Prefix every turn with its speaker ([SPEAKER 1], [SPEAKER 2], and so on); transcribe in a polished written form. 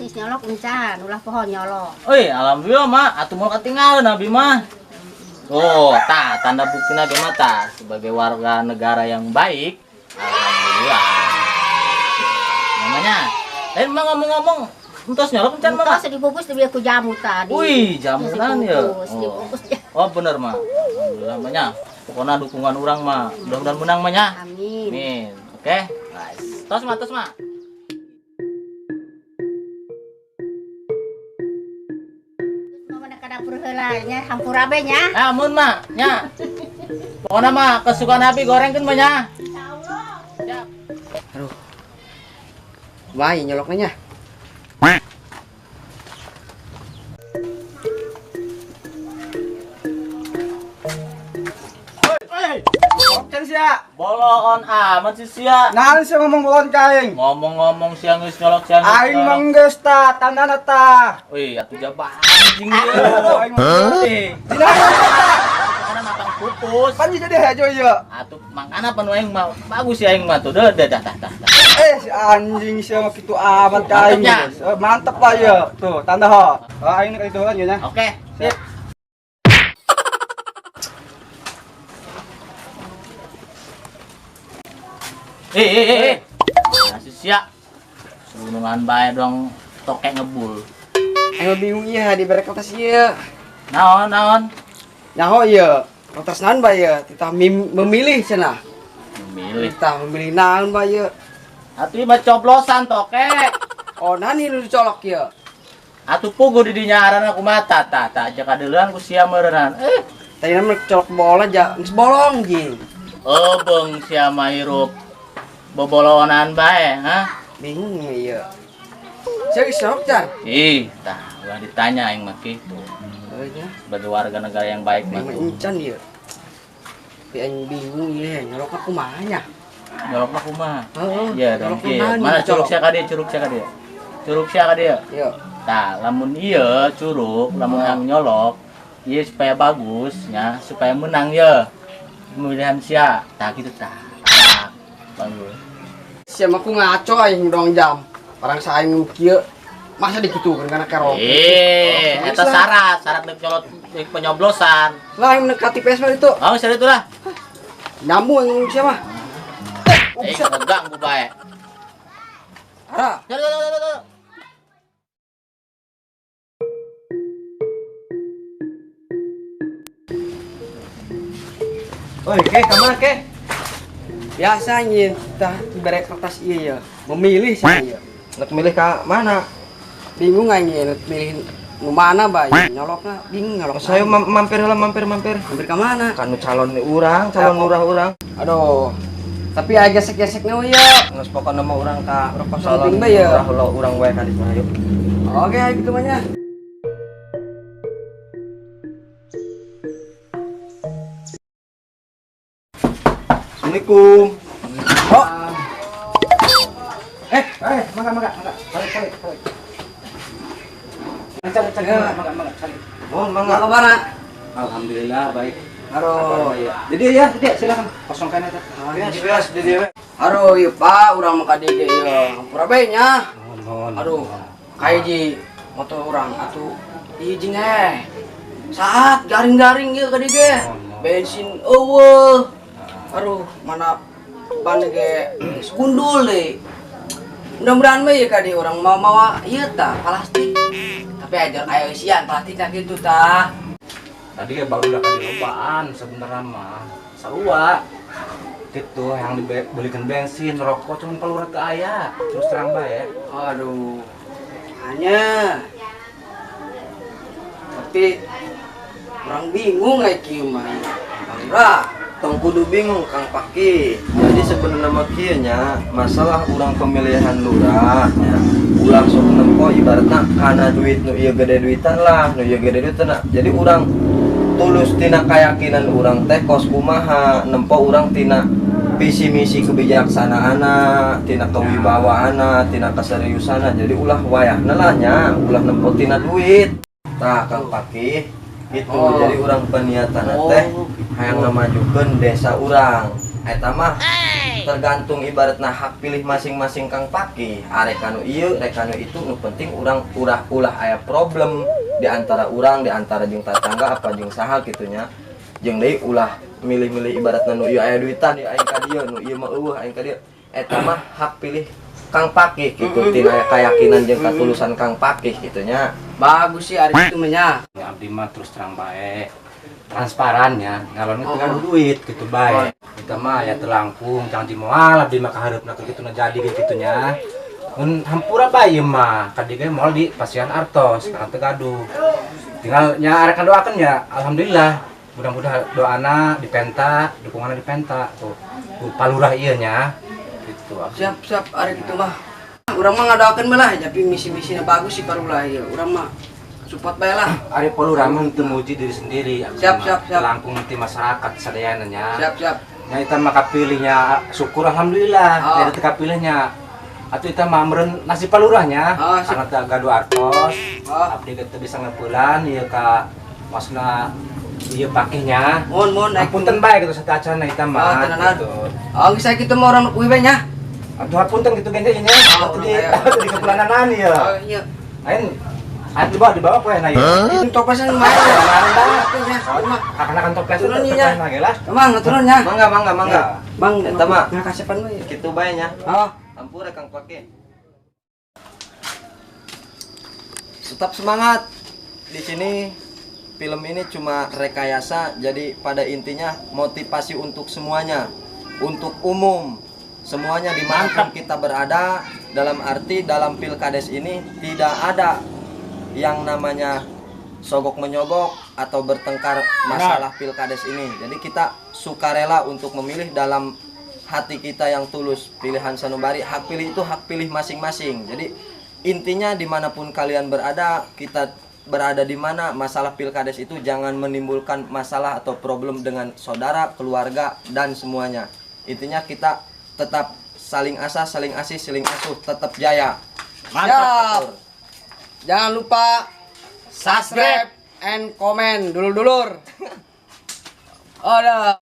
[SPEAKER 1] geus nyolok encan, ulah pohon nyolok.
[SPEAKER 2] Alhamdulillah mak, atuh mau ketinggalan Abi mah. Oh, tanda bukti Abi mah sebagai warga negara yang baik. Alhamdulillah. Namanya, mah ngomong-ngomong, entos nyolok encan mah.
[SPEAKER 1] Entos dibungkus dibeli ku jamu tadi.
[SPEAKER 2] Wih, jamunan ya.
[SPEAKER 1] Dibungkus.
[SPEAKER 2] Oh, bener mah. Alhamdulillah mahnya. Pokoknya dukungan orang mah, mudah-mudahan menang mahnya.
[SPEAKER 1] Amin.
[SPEAKER 2] Amin. Oke, guys. Tos mah.
[SPEAKER 1] Nya hampura be nya.
[SPEAKER 2] Amun mah, nya. Pokoknya mah kesukaan Abi gorengkeun mah nya. Siap.
[SPEAKER 3] Aduh. Wah, nyoloknya.
[SPEAKER 2] Boloon amat sih sia.
[SPEAKER 4] Naon sih ngomong bolon kaing?
[SPEAKER 2] Ngomong-ngomong siang geus nyolok siang.
[SPEAKER 4] Aing mah geus ta, tandana ta.
[SPEAKER 2] Wih, atuh jabah anjing dia.
[SPEAKER 4] Aing mah. Dina
[SPEAKER 2] Karena matang pupus.
[SPEAKER 4] pan jadi hejo ieu.
[SPEAKER 2] Atuh mangkana panu aing mah bagus ya aing mah tuh. Dah.
[SPEAKER 4] Si anjing sih mah kitu amat kaing.
[SPEAKER 2] Mantepnya.
[SPEAKER 4] Mantep lah ieu. Tuh, tanda ho. Aing ka ituan geus nya.
[SPEAKER 2] Oke, sip. Masih siap. Sunungan bae dong tokek ngebul.
[SPEAKER 3] Ayo bingung ya di barek kertas ieu.
[SPEAKER 2] Naon?
[SPEAKER 3] Nyaho ieu? Kertas naon bae ieu? Kita memilih cenah.
[SPEAKER 2] Milih.
[SPEAKER 3] Kita memilih naon bae ieu?
[SPEAKER 2] Atuh mah coblosan tokek.
[SPEAKER 3] Oh, nani nu dicolok ieu?
[SPEAKER 2] Atuh pugu di dinya arana kumaha tata aja kadeulean ku sia meureunana.
[SPEAKER 3] Tadi nama colok bola aja, geus bolong jing.
[SPEAKER 2] Beung sia mah hirup bobolonan bae, ha?
[SPEAKER 3] Bingung ya ieu. Saya geus colok jan.
[SPEAKER 2] Tah, ulah ditanya aing mah kitu. Sebagai warga negara yang baik mah.
[SPEAKER 3] Memang encan ieu. Tapi aing bingung ieu, nyolokna kumaha nya?
[SPEAKER 2] Nyolokna kumaha?
[SPEAKER 3] Heeh.
[SPEAKER 2] Iya dong,
[SPEAKER 3] nyolokna
[SPEAKER 2] kieu.
[SPEAKER 3] nani
[SPEAKER 2] Mana
[SPEAKER 3] dicolok?
[SPEAKER 2] curug sia ka dieu? Curug sia ka dieu?
[SPEAKER 3] Iya.
[SPEAKER 2] Tah, lamun ieu curug, lamun yang nyolok, ieu supaya bagus nya, supaya menang ieu. Pemilihan sia. Tah kitu tah. Bagus.
[SPEAKER 3] Sia mah ku ngaco aing dong jam. Orang saing kieu masa dikitukeun kana karaoke.
[SPEAKER 2] Eta syarat nyolot penyoblosan.
[SPEAKER 3] Lah yang mendekati PS mah itu.
[SPEAKER 2] Oh, syarat itulah.
[SPEAKER 3] Nyambung yang Indonesia mah.
[SPEAKER 2] Ganggu bae.
[SPEAKER 3] Ara.
[SPEAKER 2] Tuh.
[SPEAKER 4] Oi, ke kamana ke?
[SPEAKER 3] Biasanya tah ibarat kertas ieu ya. Memilih saya ieu.
[SPEAKER 4] Nak milih ka mana?
[SPEAKER 3] Bingung aing ieu milih nu mana bae. Nyolokna bingung nyolok.
[SPEAKER 4] Saya mampir heula mampir.
[SPEAKER 3] Hampir ka mana?
[SPEAKER 4] Kanu calon lurah urang.
[SPEAKER 3] Aduh. Tapi aya gesek-gesekna we ya.
[SPEAKER 4] Geus pokona mah urang ka
[SPEAKER 3] Calon bae ya.
[SPEAKER 4] urang wae ka dieu. Ayo.
[SPEAKER 3] Oke, ayo gitu mah nya.
[SPEAKER 4] Assalamualaikum.
[SPEAKER 3] Oh,
[SPEAKER 4] Mangga. Balik. Mangga. Mohon
[SPEAKER 3] apa
[SPEAKER 4] mangga.
[SPEAKER 3] kabar?
[SPEAKER 4] Alhamdulillah baik.
[SPEAKER 3] Aduh.
[SPEAKER 4] Jadi ya, silakan. Kosongkan eta. Bias di dieu.
[SPEAKER 3] Aduh, ieu Pak, urang mah ka dieu ieu. Hampura bae nya.
[SPEAKER 4] Mohon.
[SPEAKER 3] Aduh, kayak ji motor orang atuh izin saat garing-garing ya kadi ge bensin eueuh. Aduh, mana ban ge sekundul deh. Mudah-mudahan mah ya kadi orang mau ieu tah plastik. Tapi aja aya isian plastiknya gitu tah.
[SPEAKER 4] Tadi ya baru udah kali lobaan sebenarnya mah. Sarua. Gitu yang dibelikan bensin, rokok cuma kalau ke aya. Terus terang bae.
[SPEAKER 3] Aduh. Hanya tapi orang bingung kayak gimana. Bang
[SPEAKER 5] tong kudu bingung Kang Paki. Jadi sebenarnya mah kieu nya masalah urang pemilihan lurah nya. Ulang sok nempo ibaratna kana duit nu ieu gede duitan lah, nu ieu gede duitan. Jadi urang tulus tina keyakinan urang teh kos kumaha nempo urang tina visi misi kebijaksanaanna, tina kewibawaanna, tina keseriusanna. Jadi ulah wayahna lah nya, ulah nempo tina duit. Tah Kang Paki gitu. Jadi urang peniatan teh hayang ngamajukeun desa urang. Eta mah tergantung ibaratna hak pilih masing-masing Kang Paki. Arek anu ieu rek anu itu nu penting urang ulah aya problem di antara urang, di antara jeung tetangga apa jeung saha kitunya. Jeung deui ulah milih-milih ibaratna nu ieu aya duitan di aing ka dieu, nu ieu mah eueuh aing ka dieu. Eta mah hak pilih Kang Paki gitu, tina keyakinan jeung katulusan Kang Paki gitunya.
[SPEAKER 3] Bagus sih ari itu mah nya.
[SPEAKER 4] Ya abdi mah terus terang bae. Transparannya, ngalon itu kan duit gitu bae. Kita mah ya telangkung, jangan dimoal abdi mah kahareupna kitu na jadi gitunya. Mun hampura bae ieu mah, kadi ge moal di Pasian Artos, kana teu gaduh. Tinggal nya arek doakeun ya, alhamdulillah. Mudah-mudahan doana dipenta, dukunganna dipenta tuh. Ku palurah ieu nya. Gitu.
[SPEAKER 3] Siap ari itu mah. Urang mah ngadakeun lah, tapi misi-misina bagus sih parulah ieu. Urang mah support bae lah.
[SPEAKER 4] Ari palurah mah teu muji diri sendiri.
[SPEAKER 3] Siap.
[SPEAKER 4] Telangkung nanti masyarakat sadayana nya.
[SPEAKER 3] Siap.
[SPEAKER 4] Nya kita mah kapilihnya syukur alhamdulillah.
[SPEAKER 3] Oh.
[SPEAKER 4] Dari kapilihnya atuh kita mah meureun nasib palurahnya.
[SPEAKER 3] Oh,
[SPEAKER 4] Karena teu gaduh artos.
[SPEAKER 3] Oh.
[SPEAKER 4] Abdi teu bisa ngeupulan ieu ka maksudna ieu pakihnya.
[SPEAKER 3] Mohon
[SPEAKER 4] Punten bae gitu satacana kita mah.
[SPEAKER 3] tenanan.
[SPEAKER 4] Gitu.
[SPEAKER 3] Oh, geus kitu mah urang kuwi bae nya.
[SPEAKER 4] Aduh punten gitu genge nya.
[SPEAKER 3] Oh,
[SPEAKER 4] Atuh di
[SPEAKER 3] aya.
[SPEAKER 4] atuh di kepulananan ieu.
[SPEAKER 3] Oh iya.
[SPEAKER 4] Lain dibawa poe na ieu.
[SPEAKER 3] Itu toplasan mah.
[SPEAKER 4] Akan toples
[SPEAKER 3] Turun
[SPEAKER 4] itu
[SPEAKER 3] nya.
[SPEAKER 4] lagi lah.
[SPEAKER 3] Emang turun nya.
[SPEAKER 5] Mangga.
[SPEAKER 3] Bang,
[SPEAKER 5] Eta mah
[SPEAKER 3] ngakasepan we.
[SPEAKER 5] kitu bae nya.
[SPEAKER 3] Oh,
[SPEAKER 5] Ampura Kang Paki. Tetap semangat. Di sini film ini cuma rekayasa, jadi pada intinya motivasi untuk semuanya, untuk umum, semuanya dimanapun kita berada. Dalam arti dalam pilkades ini tidak ada yang namanya sogok menyogok atau bertengkar masalah pilkades ini. Jadi kita sukarela untuk memilih dalam hati kita yang tulus. Pilihan sanubari, hak pilih itu hak pilih masing-masing. Jadi intinya dimanapun kalian berada, kita berada di mana, masalah pilkades itu jangan menimbulkan masalah atau problem dengan saudara, keluarga, dan semuanya. Intinya kita tetap saling asah, saling asih, saling asuh, tetap jaya.
[SPEAKER 3] siap. Jangan lupa subscribe and comment dulur-dulur. Ada.